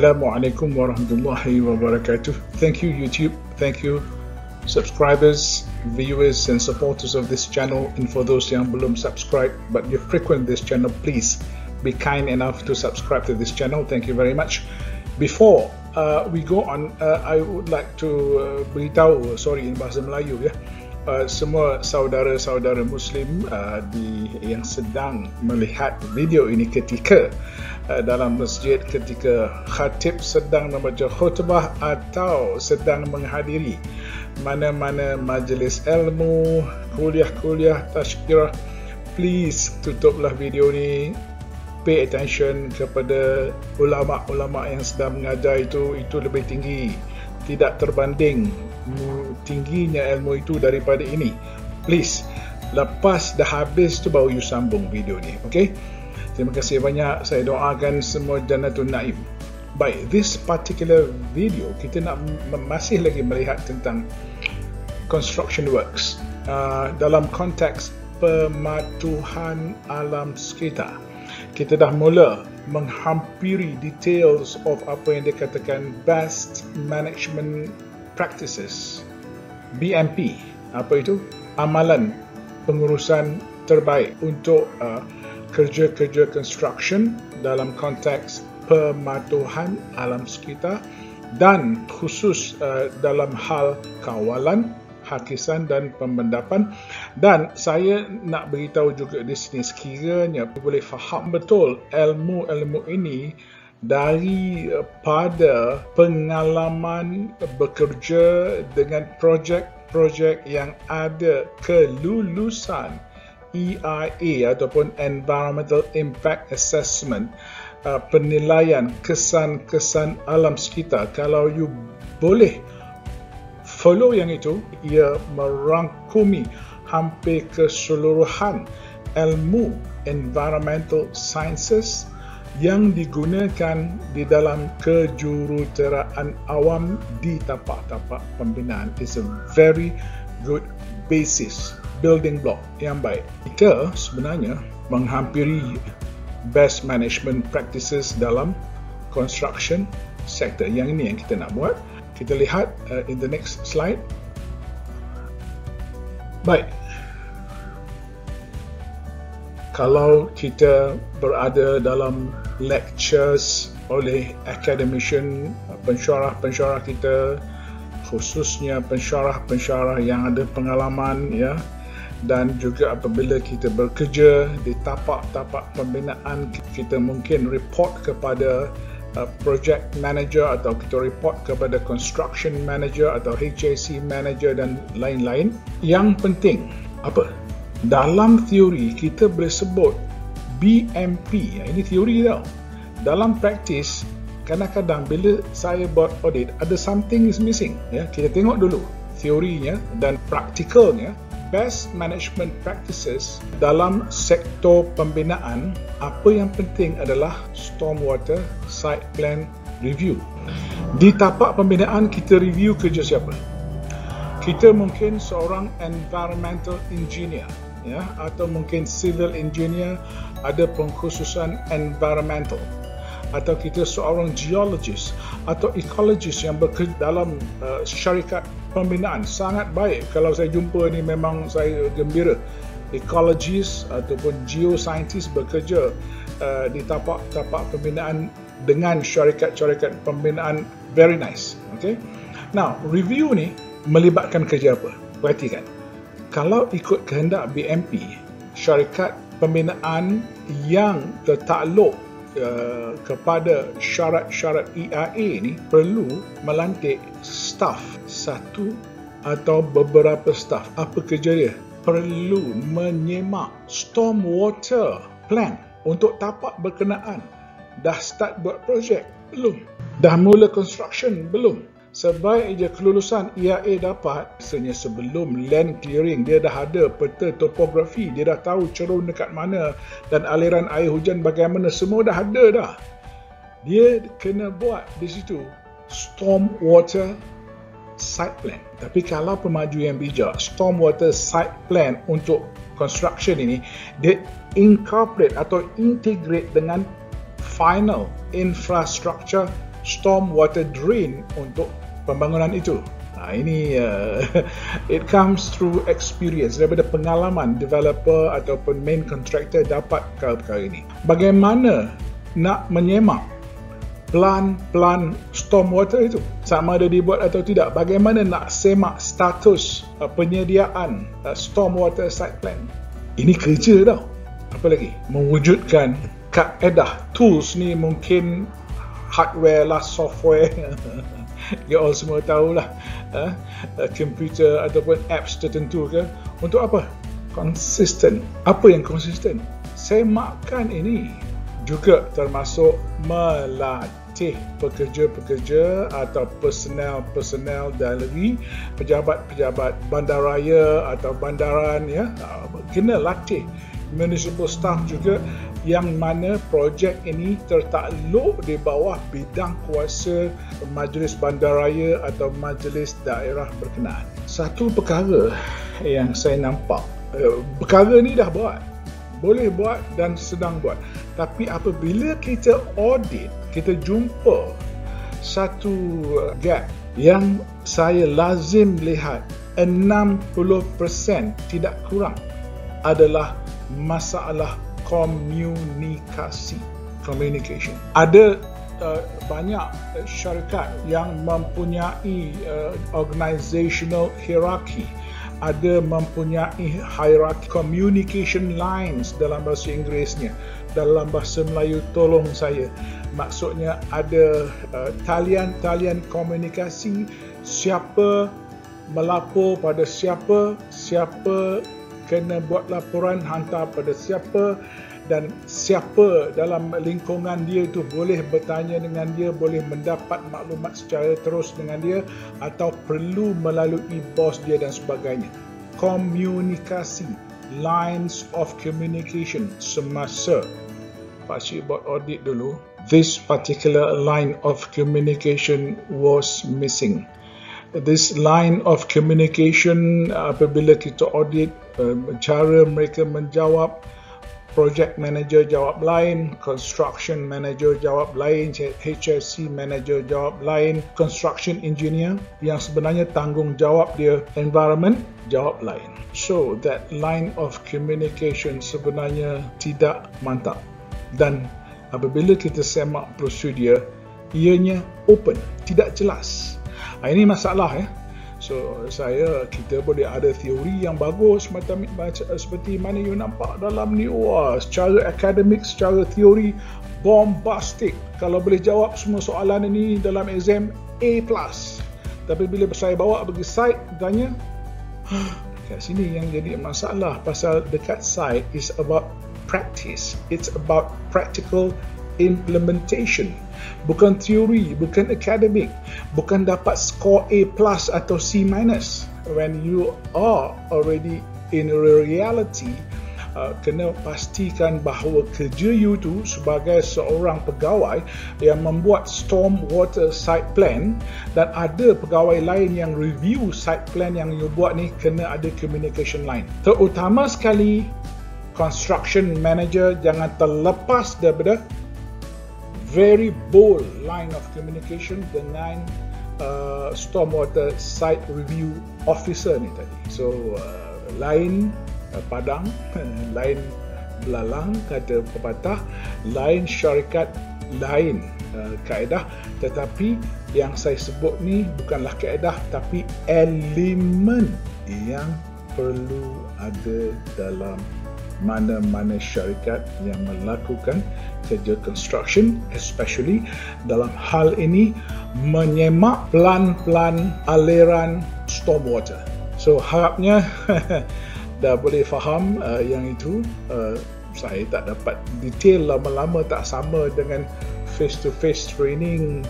Assalamualaikum warahmatullahi wabarakatuh. Thank you YouTube, thank you subscribers, viewers and supporters of this channel, and for those yang belum subscribe but you frequent this channel, please be kind enough to subscribe to this channel. Thank you very much. Before we go on, I would like to beritahu, in bahasa Melayu ya, semua saudara-saudara Muslim yang sedang melihat video ini ketika dalam masjid, ketika khatib sedang membaca khutbah atau sedang menghadiri mana-mana majlis ilmu, kuliah-kuliah, tazkirah, please tutuplah video ni. Pay attention kepada ulama-ulama yang sedang mengajar itu lebih tinggi, tidak terbanding tingginya ilmu itu daripada ini. Please, lepas dah habis tu baru you sambung video ni, okay? Terima kasih banyak, saya doakan semua Jannatul Naim. Baik, this particular video kita nak masih lagi melihat tentang construction works dalam konteks pematuhan alam sekitar. Kita dah mula menghampiri details of apa yang dikatakan best management practices, BMP. Apa itu? Amalan pengurusan terbaik untuk kerja-kerja construction dalam konteks pematuhan alam sekitar dan khusus dalam hal kawalan, hakisan dan pembendapan. Dan saya nak beritahu juga di sini, sekiranya boleh faham betul ilmu-ilmu ini daripada pengalaman bekerja dengan projek-projek yang ada kelulusan EIA ataupun Environmental Impact Assessment, penilaian kesan-kesan alam sekitar. Kalau you boleh follow yang itu, ia merangkumi hampir keseluruhan ilmu environmental sciences yang digunakan di dalam kejuruteraan awam di tapak-tapak pembinaan. It's a very good basis, building block yang baik. Kita sebenarnya menghampiri best management practices dalam construction sector. Yang ini yang kita nak buat. Kita lihat in the next slide. Baik. Kalau kita berada dalam lectures oleh academician, pensyarah-pensyarah kita, khususnya pensyarah-pensyarah yang ada pengalaman ya, dan juga apabila kita bekerja di tapak-tapak pembinaan, kita mungkin report kepada project manager atau kita report kepada construction manager atau HAC manager dan lain-lain. Yang penting apa? Dalam teori kita boleh sebut BMP, ini teori tau. Dalam praktis kadang-kadang bila saya buat audit ada something is missing ya. Kita tengok dulu teorinya dan praktikalnya. Best management practices dalam sektor pembinaan, apa yang penting adalah stormwater site plan review. Di tapak pembinaan kita review kerja siapa? Kita mungkin seorang environmental engineer ya, atau mungkin civil engineer ada pengkhususan environmental, atau kita seorang geologist atau ecologist yang bekerja dalam syarikat pembinaan. Sangat baik kalau saya jumpa ni, memang saya gembira. Ecologist ataupun geoscientist bekerja di tapak-tapak pembinaan dengan syarikat-syarikat pembinaan, very nice. Okay? Now, review ni melibatkan kerja apa? Perhatikan. Kalau ikut kehendak BMP, syarikat pembinaan yang tertakluk kepada syarat-syarat EIA ni perlu melantik staff, satu atau beberapa staff. Apa kerja dia? Perlu menyemak stormwater plan untuk tapak berkenaan. Dah start buat projek? Belum. Dah mula construction? Belum. Sebaik je kelulusan EIA dapat, biasanya sebelum land clearing dia dah ada peta topografi, dia dah tahu cerun dekat mana dan aliran air hujan bagaimana, semua dah ada dah. Dia kena buat di situ stormwater site plan. Tapi kalau pemaju yang bijak, stormwater site plan untuk construction ini dia incorporate atau integrate dengan final infrastructure storm water drain untuk pembangunan itu. Ini it comes through experience, daripada pengalaman developer ataupun main contractor dapat perkara ini. Bagaimana nak menyemak plan stormwater itu, sama ada dibuat atau tidak. Bagaimana nak semak status penyediaan stormwater site plan. Ini kerja tau. Apa lagi? Mewujudkan kaedah. Tools ni mungkin hardware lah, software. You all semua tahulah, komputer ataupun apps tertentu ke. Untuk apa? Konsisten. Apa yang konsisten? Semakkan ini juga termasuk melatih pekerja-pekerja atau personel dari pejabat-pejabat bandaraya atau bandaran, ya, kena latih. Municipal staff juga, yang mana projek ini tertakluk di bawah bidang kuasa majlis bandaraya atau majlis daerah berkenaan. Satu perkara yang saya nampak, perkara ni dah buat, boleh buat dan sedang buat, tapi apabila kita audit, kita jumpa satu gap yang saya lazim lihat 60% tidak kurang adalah masalah communication. Ada banyak syarikat yang mempunyai organizational hierarchy, ada mempunyai hierarchy communication lines dalam bahasa Inggerisnya. Dalam bahasa Melayu, tolong saya, maksudnya ada talian komunikasi, siapa melapor pada siapa, siapa kena buat laporan hantar pada siapa, dan siapa dalam lingkungan dia itu boleh bertanya dengan dia, boleh mendapat maklumat secara terus dengan dia, atau perlu melalui bos dia dan sebagainya. Komunikasi, lines of communication. Semasa Pak Cik buat audit dulu, this particular line of communication was missing. This line of communication, apabila kita audit, cara mereka menjawab, project manager jawab lain, construction manager jawab lain, HSC manager jawab lain, construction engineer yang sebenarnya tanggungjawab dia environment jawab lain. So that line of communication sebenarnya tidak mantap, dan apabila kita semak prosedur, ianya open, tidak jelas. Ini masalah, ya. So kita boleh ada teori yang bagus seperti mana you nampak dalam ni. Wah, secara akademik, secara teori bombastic. Kalau boleh jawab semua soalan ini dalam exam A+. Tapi bila saya bawa pergi site, tanya, kat sini yang jadi masalah. Pasal dekat site is about practice. It's about practical implementation. Bukan teori, bukan akademik, bukan dapat skor A+ atau C-. When you are already in reality, kena pastikan bahawa kerja you tu sebagai seorang pegawai yang membuat storm water site plan, dan ada pegawai lain yang review site plan yang you buat ni, kena ada communication line. Terutama sekali construction manager jangan terlepas daripada very bold line of communication dengan stormwater site review officer ni tadi. So lain padang, lain belalang kata pepatah, lain syarikat, lain kaedah. Tetapi yang saya sebut ni bukanlah kaedah, tapi elemen yang perlu ada dalam mana-mana syarikat yang melakukan kerja construction, especially dalam hal ini menyemak pelan-pelan aliran stormwater. So harapnya dah boleh faham yang itu. Saya tak dapat detail lama-lama, tak sama dengan face-to-face training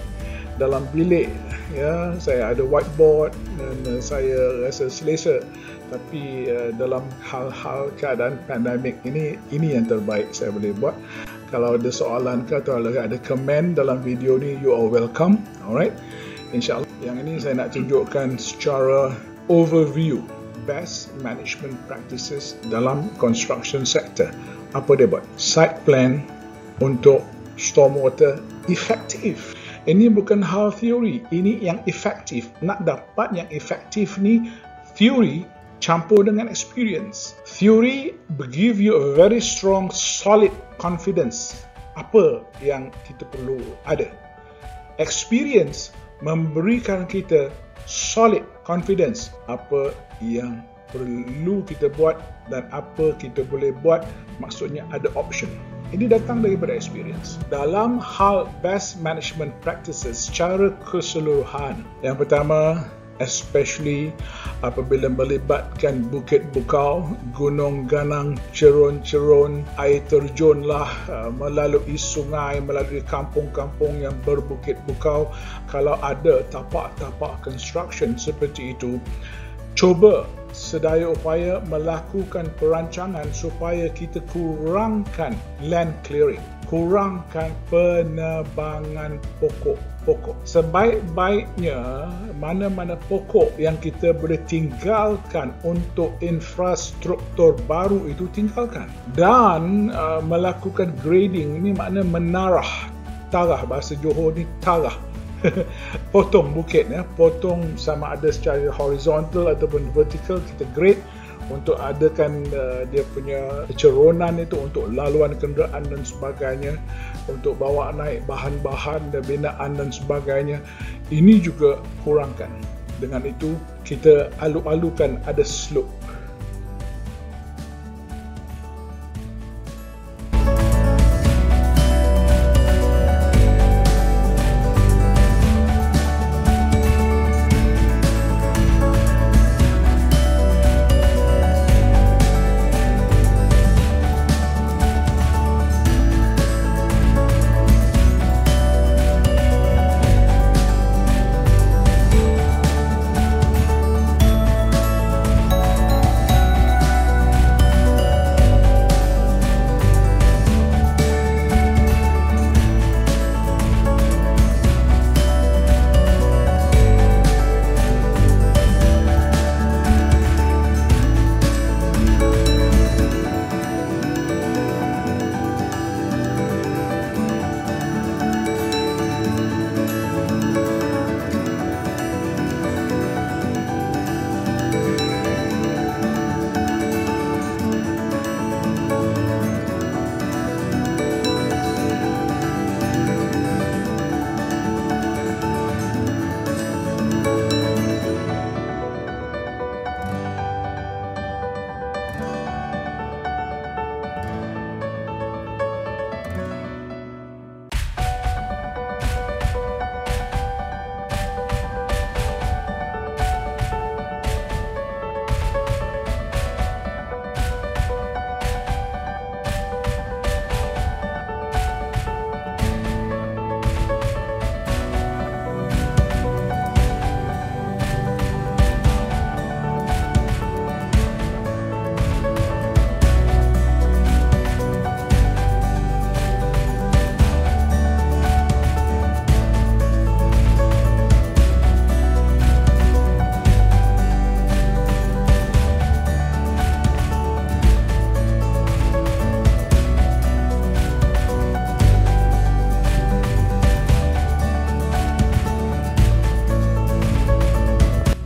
dalam bilik, ya. Saya ada whiteboard dan saya rasa selesa. Tapi dalam hal-hal keadaan pandemik ini yang terbaik saya boleh buat. Kalau ada soalan ke atau ada komen dalam video ni, you are welcome. Alright, insyaAllah. Yang ini saya nak tunjukkan secara overview best management practices dalam construction sector. Apa dia buat? Site plan untuk stormwater efektif. Ini bukan hal teori, ini yang efektif. Nak dapat yang efektif ni, teori campur dengan experience. Theory give you a very strong, solid confidence. Apa yang kita perlu ada. Experience memberikan kita solid confidence. Apa yang perlu kita buat dan apa kita boleh buat, maksudnya ada option. Ini datang daripada experience. Dalam hal best management practices secara keseluruhan, yang pertama, especially apabila melibatkan bukit bukau, gunung ganang, cerun-cerun, air terjun lah, melalui sungai, melalui kampung-kampung yang berbukit bukau, kalau ada tapak-tapak construction seperti itu, cuba sedaya upaya melakukan perancangan supaya kita kurangkan land clearing, kurangkan penebangan pokok-pokok. Sebaik-baiknya mana-mana pokok yang kita boleh tinggalkan untuk infrastruktur baru itu tinggalkan. Dan melakukan grading, ini makna menarah, tarah, bahasa Johor ni tarah. Potong bukit, potong sama ada secara horizontal ataupun vertical, kita grade untuk adakan dia punya ceronan itu untuk laluan kenderaan dan sebagainya, untuk bawa naik bahan-bahan dan binaan dan sebagainya. Ini juga kurangkan. Dengan itu kita alu-alukan ada slope.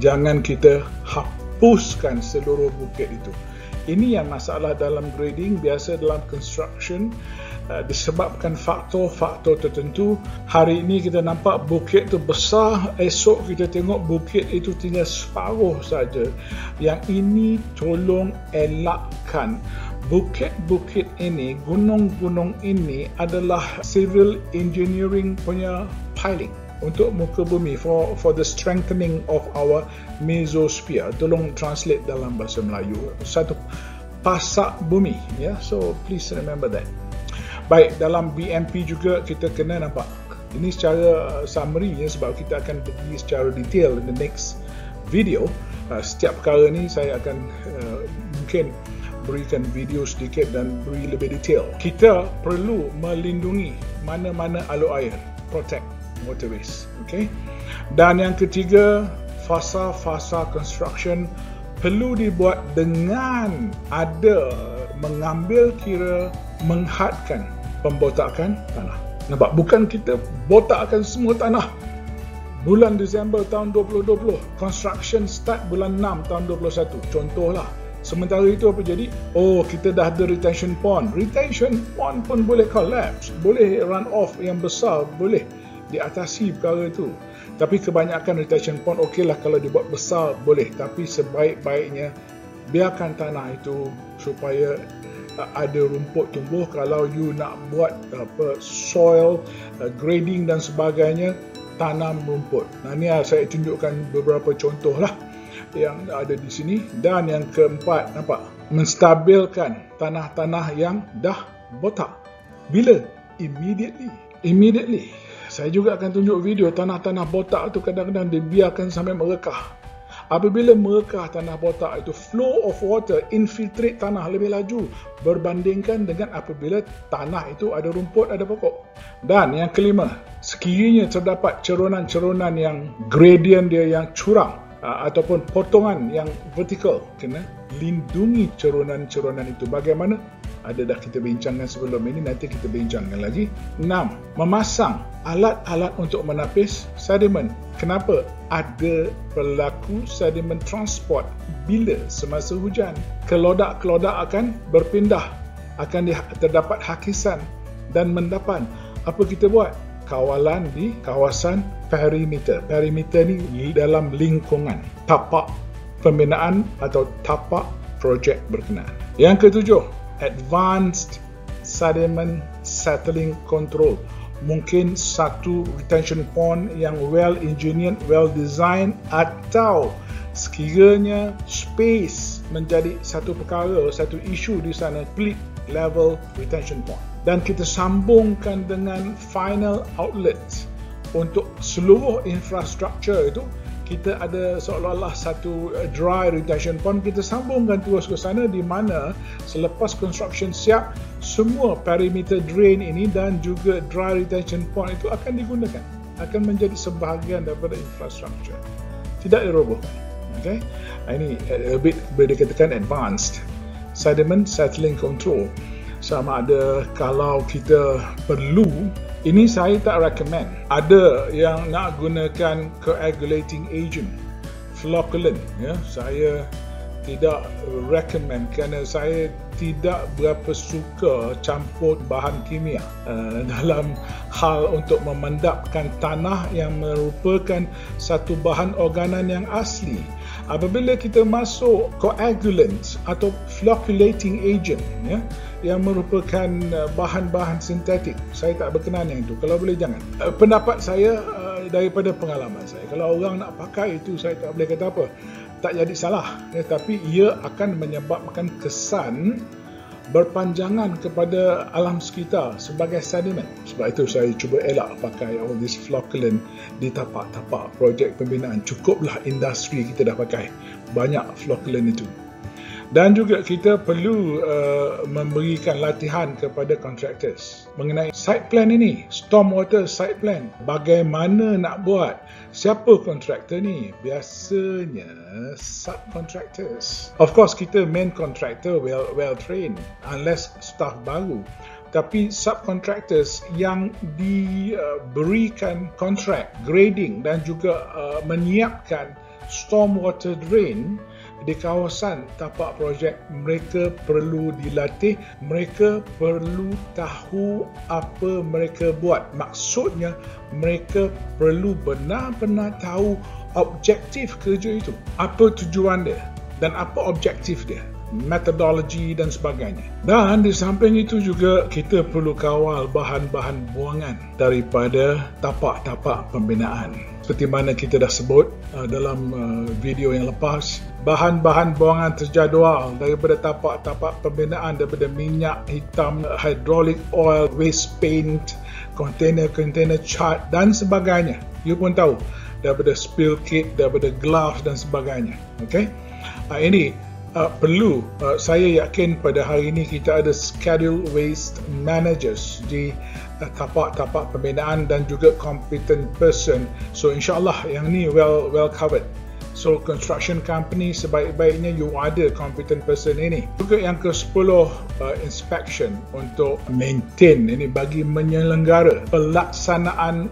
Jangan kita hapuskan seluruh bukit itu. Ini yang masalah dalam grading, biasa dalam construction disebabkan faktor-faktor tertentu. Hari ini kita nampak bukit itu besar, esok kita tengok bukit itu tinggal separuh saja. Yang ini tolong elakkan. Bukit-bukit ini, gunung-gunung ini adalah civil engineering punya piling untuk muka bumi, for the strengthening of our mesosphere. Tolong translate dalam bahasa Melayu, satu pasak bumi, ya. So please remember that. Baik, dalam BMP juga kita kena nampak. Ini secara summary, ya, sebab kita akan pergi secara detail in the next video. Setiap perkara ni saya akan mungkin berikan video sedikit dan beri lebih detail. Kita perlu melindungi mana-mana alur air, protect waterways, okay? Dan yang ketiga, fasa-fasa construction perlu dibuat dengan ada mengambil kira menghadkan pembotakan tanah. Nampak? Bukan kita botakkan semua tanah bulan Disember tahun 2020, construction start bulan 6 tahun 2021, contohlah. Sementara itu apa jadi? Oh, kita dah ada retention pond pun boleh collapse, boleh run off yang besar, boleh diatasi perkara itu. Tapi kebanyakan retention pond okeylah kalau dibuat besar boleh, tapi sebaik-baiknya biarkan tanah itu supaya ada rumput tumbuh. Kalau you nak buat soil grading dan sebagainya, tanam rumput. Nah, ni saya tunjukkan beberapa contoh lah yang ada di sini. Dan yang keempat, nampak, menstabilkan tanah-tanah yang dah botak. Bila? Immediately. Saya juga akan tunjuk video tanah-tanah botak tu kadang-kadang dibiarkan sampai merekah. Apabila merekah tanah botak itu, flow of water infiltrate tanah lebih laju berbandingkan dengan apabila tanah itu ada rumput, ada pokok. Dan yang kelima, sekiranya terdapat cerunan-cerunan yang gradient dia yang curang ataupun potongan yang vertikal, kena lindungi cerunan-cerunan itu. Bagaimana? Ada dah kita bincangkan sebelum ini, nanti kita bincangkan lagi. 6. Memasang alat-alat untuk menapis sedimen. Kenapa? Ada berlaku sedimen transport bila semasa hujan. Kelodak-kelodak akan berpindah, akan terdapat hakisan dan mendapan. Apa kita buat? Kawalan di kawasan perimeter. Perimeter ni dalam lingkungan tapak pembinaan atau tapak projek berkenaan. Yang ketujuh, advanced sediment settling control. Mungkin satu retention pond yang well engineered, well designed, atau sekiranya space menjadi satu perkara, satu isu di sana, split level retention pond. Dan kita sambungkan dengan final outlet untuk seluruh infrastruktur itu. Kita ada seolah-olah satu dry retention pond, kita sambungkan terus ke sana, di mana selepas construction siap, semua perimeter drain ini dan juga dry retention pond itu akan digunakan, akan menjadi sebahagian daripada infrastruktur, tidak dirobohkan. Okay? Ini a bit boleh dikatakan advanced sediment settling control. Sama ada kalau kita perlu, ini saya tak recommend. Ada yang nak gunakan coagulating agent, flocculant, ya, saya tidak recommend kerana saya tidak berapa suka campur bahan kimia dalam hal untuk memendapkan tanah yang merupakan satu bahan organan yang asli. Apabila kita masuk coagulant atau flocculating agent, ya, yang merupakan bahan-bahan sintetik, saya tak berkenan yang itu. Kalau boleh jangan. Pendapat saya daripada pengalaman saya, kalau orang nak pakai itu, saya tak boleh kata apa, tak jadi salah, ya, tapi ia akan menyebabkan kesan berpanjangan kepada alam sekitar sebagai sedimen. Sebab itu saya cuba elak pakai all this flocculant di tapak-tapak projek pembinaan. Cukuplah industri kita dah pakai banyak flocculant itu. Dan juga kita perlu memberikan latihan kepada contractors mengenai site plan ini, stormwater site plan. Bagaimana nak buat? Siapa kontraktor ni? Biasanya subcontractors. Of course, kita main contractor well trained, unless staff baru. Tapi subcontractors yang diberikan kontrak grading dan juga menyiapkan stormwater drain di kawasan tapak projek, mereka perlu dilatih, mereka perlu tahu apa mereka buat. Maksudnya, mereka perlu benar-benar tahu objektif kerja itu, apa tujuan dia dan apa objektif dia, metodologi dan sebagainya. Dan di samping itu juga kita perlu kawal bahan-bahan buangan daripada tapak-tapak pembinaan. Seperti mana kita dah sebut dalam video yang lepas, bahan-bahan buangan terjadual daripada tapak-tapak pembinaan, daripada minyak hitam, hydraulic oil, waste paint, container cat dan sebagainya. You pun tahu, daripada spill kit, daripada gloves dan sebagainya. Okay? Ini perlu, saya yakin pada hari ini kita ada schedule waste managers di tapak-tapak pembinaan dan juga competent person. So insyaAllah yang ni well covered. So construction company sebaik-baiknya you ada competent person ini. Juga yang ke-10, inspection untuk maintain ini bagi menyelenggara pelaksanaan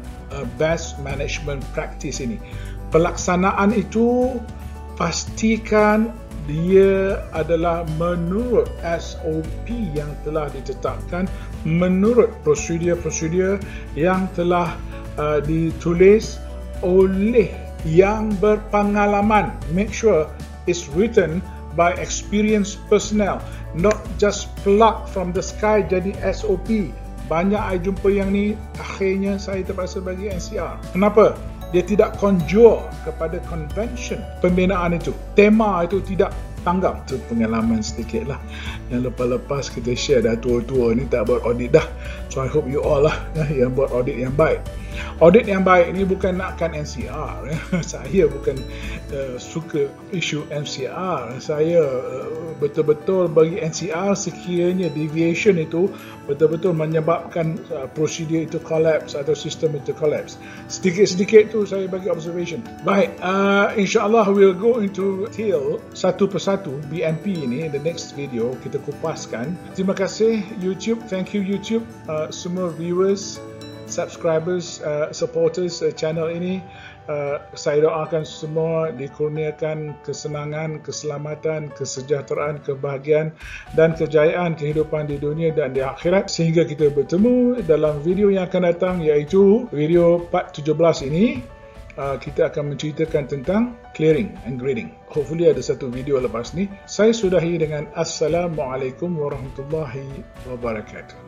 best management practice ini. Pelaksanaan itu pastikan dia adalah menurut SOP yang telah ditetapkan, menurut prosedur-prosedur yang telah ditulis oleh yang berpengalaman. Make sure it's written by experienced personnel, not just plucked from the sky jadi SOP. Banyak saya jumpa yang ni, akhirnya saya terpaksa bagi NCR. Kenapa? Dia tidak conjure kepada convention pembinaan itu. Tema itu tidak tanggap. Itu pengalaman sedikit lah. Yang lepas-lepas kita share dah tua-tua ni tak buat audit dah. So I hope you all lah yang buat audit yang baik. Audit yang baik ni bukan nakkan NCR. Saya bukan suka isu NCR. Saya betul-betul bagi NCR sekiranya deviation itu betul-betul menyebabkan prosedur itu collapse atau sistem itu collapse. Sedikit-sedikit tu saya bagi observation. Baik, insyaAllah we'll go into detail satu persatu BNP ini in the next video kita kupaskan. Terima kasih YouTube, thank you YouTube, semua viewers, subscribers, supporters channel ini. Saya doakan semua dikurniakan kesenangan, keselamatan, kesejahteraan, kebahagiaan dan kejayaan kehidupan di dunia dan di akhirat, sehingga kita bertemu dalam video yang akan datang, iaitu video part 17 ini. Kita akan menceritakan tentang clearing and grading. Hopefully ada satu video lepas ni. Saya sudahi dengan Assalamualaikum warahmatullahi wabarakatuh.